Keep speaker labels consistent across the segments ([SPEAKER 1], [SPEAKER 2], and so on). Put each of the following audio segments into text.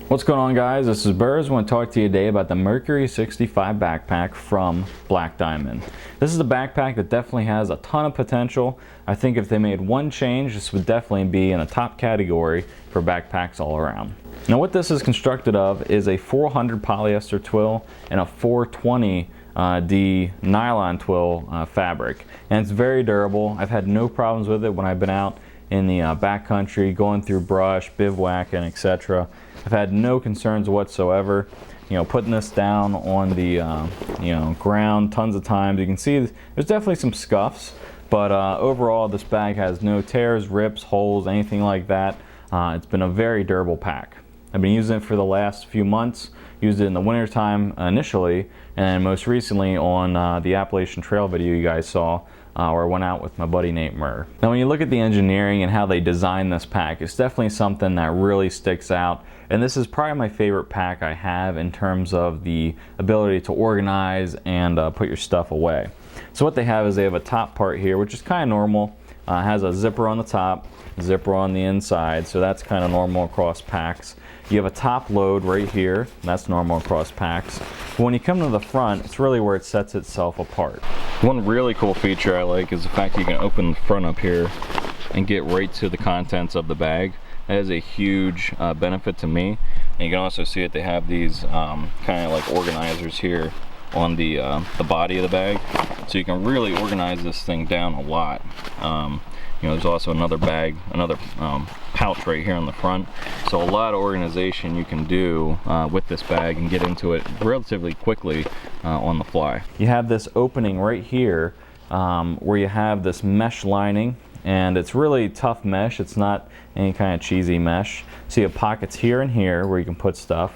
[SPEAKER 1] What's going on, guys? This is Burrs. I want to talk to you today about the Mercury 65 backpack from Black Diamond. This is a backpack that definitely has a ton of potential. I think if they made one change, this would definitely be in a top category for backpacks all around. Now what this is constructed of is a 400 polyester twill and a 420 D nylon twill fabric, and it's very durable. I've had no problems with it when I've been out in the backcountry, going through brush, bivouacking, etc. I've had no concerns whatsoever. Putting this down on the ground tons of times. You can see there's definitely some scuffs, but overall this bag has no tears, rips, holes, anything like that. It's been a very durable pack. I've been using it for the last few months. Used it in the winter time initially, and most recently on the Appalachian Trail video you guys saw, where I went out with my buddy Nate Murr. Now when you look at the engineering and how they designed this pack, it's definitely something that really sticks out, and this is probably my favorite pack I have in terms of the ability to organize and put your stuff away. So what they have is they have a top part here, which is kind of normal. Has a zipper on the top, zipper on the inside, so that's kind of normal across packs. You have a top load right here, that's normal across packs. But when you come to the front, it's really where it sets itself apart. One really cool feature I like is the fact that you can open the front up here and get right to the contents of the bag. That is a huge benefit to me. And you can also see that they have these kind of like organizers here on the body of the bag, so you can really organize this thing down a lot. There's also another bag, another pouch right here on the front, so a lot of organization you can do with this bag and get into it relatively quickly on the fly. You have this opening right here where you have this mesh lining, and it's really tough mesh. It's not any kind of cheesy mesh. So you have pockets here and here where you can put stuff.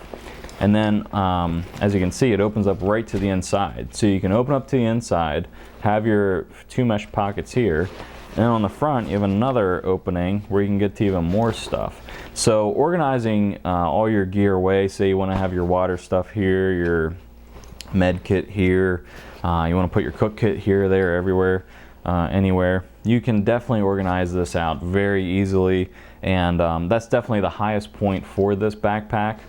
[SPEAKER 1] And then, as you can see, it opens up right to the inside. So you can open up to the inside, have your two mesh pockets here, and then on the front you have another opening where you can get to even more stuff. So organizing all your gear away, say you want to have your water stuff here, your med kit here, you want to put your cook kit here, there, everywhere, anywhere, you can definitely organize this out very easily, and that's definitely the highest point for this backpack.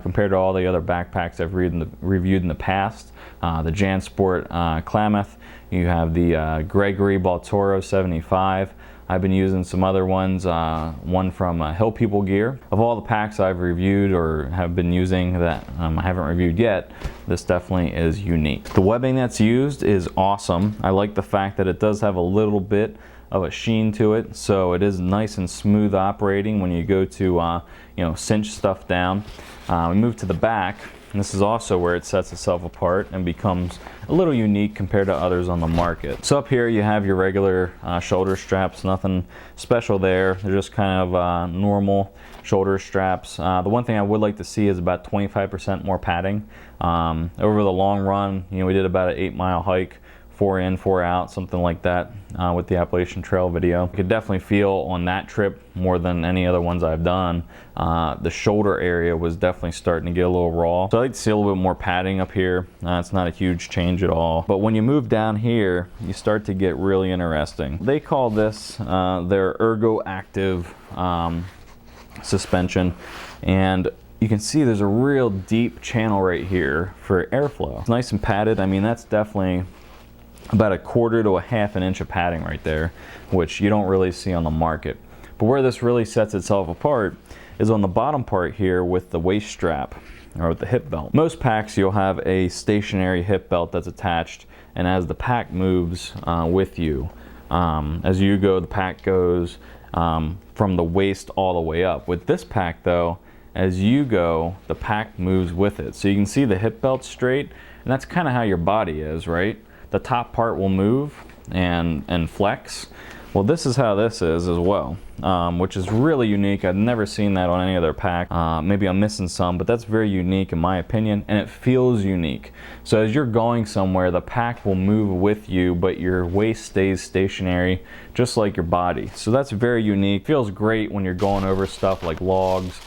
[SPEAKER 1] Compared to all the other backpacks I've reviewed in the past. The JanSport Klamath, you have the Gregory Baltoro 75. I've been using some other ones, one from Hill People Gear. Of all the packs I've reviewed or have been using that I haven't reviewed yet, this definitely is unique. The webbing that's used is awesome. I like the fact that it does have a little bit of a sheen to it, so it is nice and smooth operating when you go to cinch stuff down. We move to the back, and this is also where it sets itself apart and becomes a little unique compared to others on the market. So up here you have your regular shoulder straps, nothing special there. They're just kind of normal shoulder straps. The one thing I would like to see is about 25% more padding. Over the long run, we did about an 8-mile hike, 4 in, 4 out, something like that with the Appalachian Trail video. You could definitely feel on that trip more than any other ones I've done. The shoulder area was definitely starting to get a little raw. So I like to see a little bit more padding up here. It's not a huge change at all. But when you move down here, you start to get really interesting. They call this their Ergo Active suspension, and you can see there's a real deep channel right here for airflow. It's nice and padded. I mean, that's definitely about 1/4 to 1/2 an inch of padding right there, which you don't really see on the market. But where this really sets itself apart is on the bottom part here with the waist strap, or with the hip belt. Most packs you'll have a stationary hip belt that's attached, and as the pack moves with you, as you go, the pack goes from the waist all the way up. With this pack though, as you go, the pack moves with it. So you can see the hip belt straight, and that's kind of how your body is, right? The top part will move and flex. Well, this is how this is as well, which is really unique. I've never seen that on any other pack. Maybe I'm missing some, but that's very unique in my opinion, and it feels unique. So as you're going somewhere, the pack will move with you, but your waist stays stationary, just like your body. So that's very unique. Feels great when you're going over stuff like logs,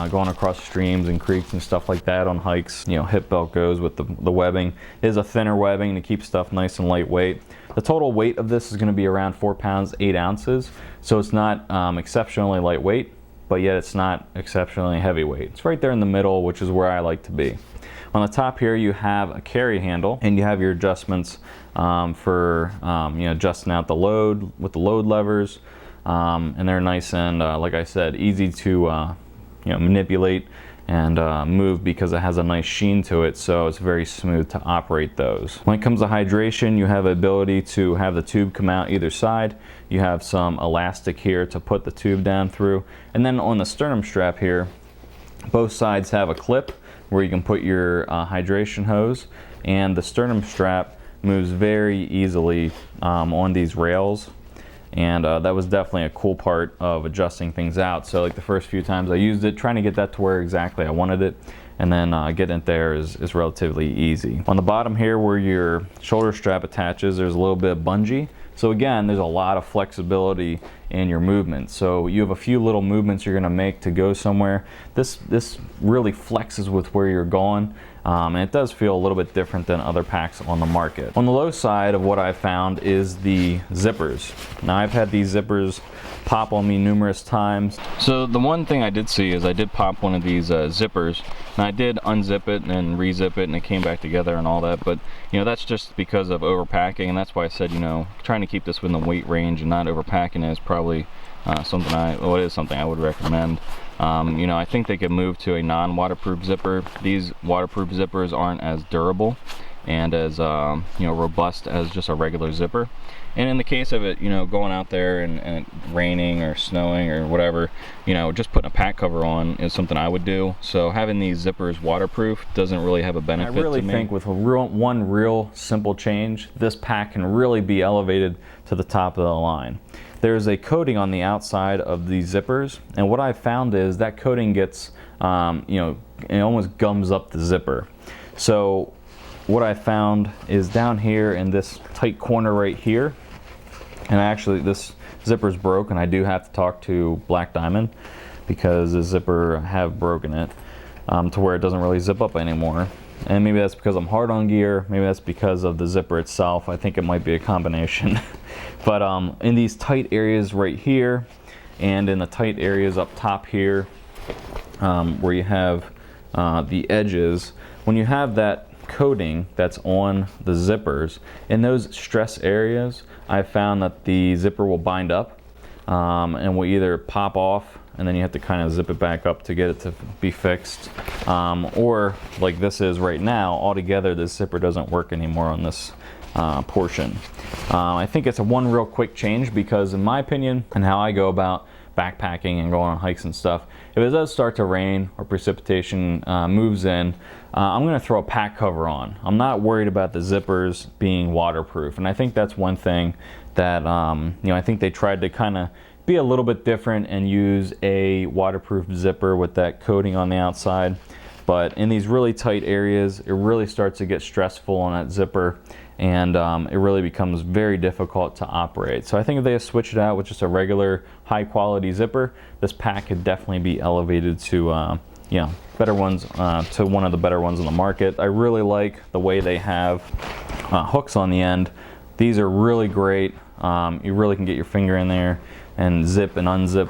[SPEAKER 1] going across streams and creeks and stuff like that on hikes. Hip belt goes with the webbing. It is a thinner webbing to keep stuff nice and lightweight. The total weight of this is going to be around 4 pounds 8 ounces, so it's not exceptionally lightweight, but yet it's not exceptionally heavyweight. It's right there in the middle, which is where I like to be. On the top here you have a carry handle, and you have your adjustments for adjusting out the load with the load levers, and they're nice and like I said, easy to manipulate and move because it has a nice sheen to it, so it's very smooth to operate those. When it comes to hydration, you have the ability to have the tube come out either side. You have some elastic here to put the tube down through, and then on the sternum strap here, both sides have a clip where you can put your hydration hose, and the sternum strap moves very easily on these rails, and that was definitely a cool part of adjusting things out. So like the first few times I used it, trying to get that to where exactly I wanted it, and then getting it there is relatively easy. On the bottom here where your shoulder strap attaches, there's a little bit of bungee. So again, there's a lot of flexibility in your movement. So you have a few little movements you're gonna make to go somewhere. This really flexes with where you're going, and it does feel a little bit different than other packs on the market. On the low side of what I found is the zippers. Now I've had these zippers pop on me numerous times. So the one thing I did see is I did pop one of these zippers, and I did unzip it and rezip it, and it came back together and all that, but that's just because of overpacking, and that's why I said trying to keep this within the weight range and not overpacking it is probably something I would recommend. I think they could move to a non-waterproof zipper. These waterproof zippers aren't as durable and as robust as just a regular zipper. And in the case of it, going out there and it raining or snowing or whatever, just putting a pack cover on is something I would do. So having these zippers waterproof doesn't really have a benefit to me. I really think with one real simple change, this pack can really be elevated to the top of the line. There's a coating on the outside of these zippers, and what I've found is that coating gets, it almost gums up the zipper. So what I found is down here in this tight corner right here, and actually this zipper's broke, and I do have to talk to Black Diamond because the zipper have broken it to where it doesn't really zip up anymore. And maybe that's because I'm hard on gear, maybe that's because of the zipper itself. I think it might be a combination. But in these tight areas right here, and in the tight areas up top here, where you have the edges, when you have that coating that's on the zippers, in those stress areas, I've found that the zipper will bind up and will either pop off, and then you have to kind of zip it back up to get it to be fixed, or like this is right now, altogether this zipper doesn't work anymore on this portion. I think it's one real quick change because, in my opinion, and how I go about backpacking and going on hikes and stuff, if it does start to rain or precipitation moves in, I'm going to throw a pack cover on. I'm not worried about the zippers being waterproof, and I think that's one thing that I think they tried to kind of be a little bit different and use a waterproof zipper with that coating on the outside. But in these really tight areas, it really starts to get stressful on that zipper, and it really becomes very difficult to operate. So I think if they switch it out with just a regular high quality zipper, this pack could definitely be elevated to better ones, to one of the better ones on the market. I really like the way they have hooks on the end. These are really great. You really can get your finger in there and zip and unzip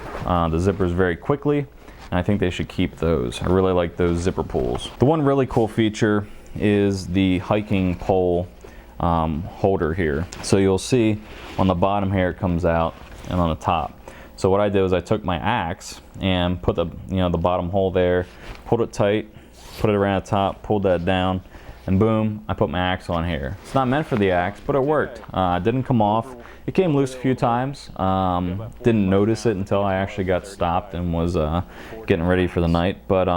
[SPEAKER 1] the zippers very quickly, and I think they should keep those. I really like those zipper pulls. The one really cool feature is the hiking pole holder here. So you'll see on the bottom here it comes out, and on the top. So what I did was I took my axe and put the bottom hole there, pulled it tight, put it around the top, pulled that down, and boom, I put my axe on here. It's not meant for the axe, but it worked. It didn't come off. It came loose a few times. Didn't notice it until I actually got stopped and was getting ready for the night. But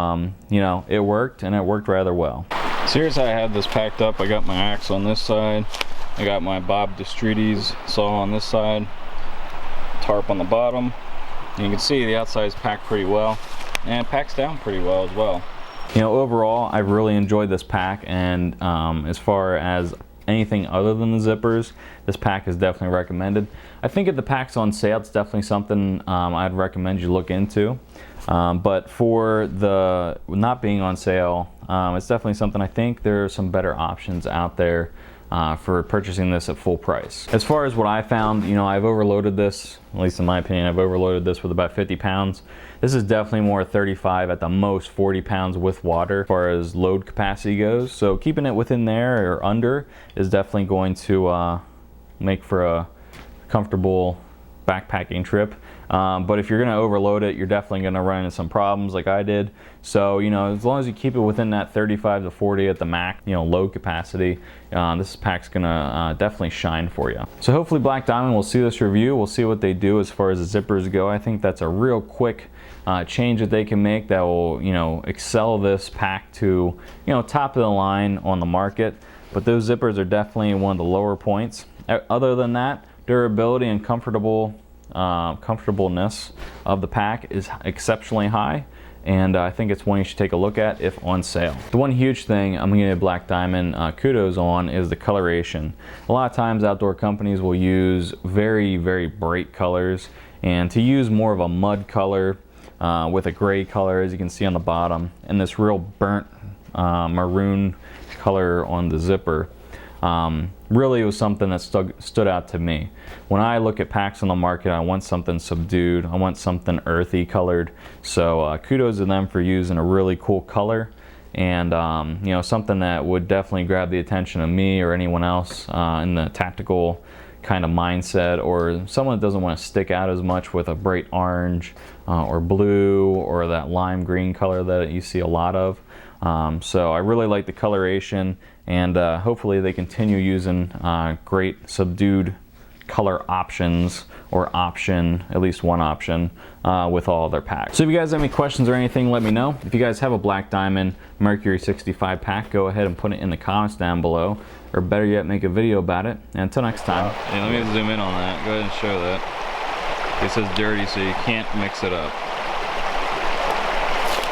[SPEAKER 1] it worked, and it worked rather well. So here's how I have this packed up. I got my axe on this side. I got my Bob Destredes saw on this side. Tarp on the bottom. And you can see the outside is packed pretty well, and it packs down pretty well as well. Overall, I've really enjoyed this pack, and as far as anything other than the zippers, this pack is definitely recommended. I think if the pack's on sale, it's definitely something I'd recommend you look into. But for the not being on sale, it's definitely something I think there are some better options out there for purchasing this at full price. As far as what I found, you know, I've overloaded this, at least in my opinion, I've overloaded this with about 50 pounds. This is definitely more 35, at the most 40 pounds with water as far as load capacity goes. So keeping it within there or under is definitely going to make for a comfortable backpacking trip. But if you're going to overload it, you're definitely going to run into some problems like I did. So, you know, as long as you keep it within that 35 to 40 at the max, you know, load capacity, this pack's going to definitely shine for you. So hopefully Black Diamond will see this review. We'll see what they do as far as the zippers go. I think that's a real quick change that they can make that will, you know, excel this pack to, you know, top of the line on the market. But those zippers are definitely one of the lower points. Other than that, durability and comfortableness of the pack is exceptionally high, and I think it's one you should take a look at if on sale. The one huge thing I'm going to give Black Diamond kudos on is the coloration. A lot of times outdoor companies will use very, very bright colors, and to use more of a mud color with a gray color, as you can see on the bottom, and this real burnt maroon color on the zipper, really was something that stood out to me. When I look at packs on the market, I want something subdued, I want something earthy colored. So kudos to them for using a really cool color, and you know, something that would definitely grab the attention of me or anyone else in the tactical kind of mindset, or someone that doesn't want to stick out as much with a bright orange or blue or that lime green color that you see a lot of. So I really like the coloration, and hopefully they continue using great subdued color options, or at least one option, with all of their packs. So if you guys have any questions or anything, let me know. If you guys have a Black Diamond Mercury 65 pack, go ahead and put it in the comments down below, or better yet, make a video about it. And until next time. Yeah, let me zoom in on that. Go ahead and show that. It says dirty, so you can't mix it up.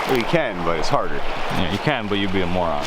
[SPEAKER 2] Well, you can, but it's harder.
[SPEAKER 1] Yeah, you can, but you'd be a moron.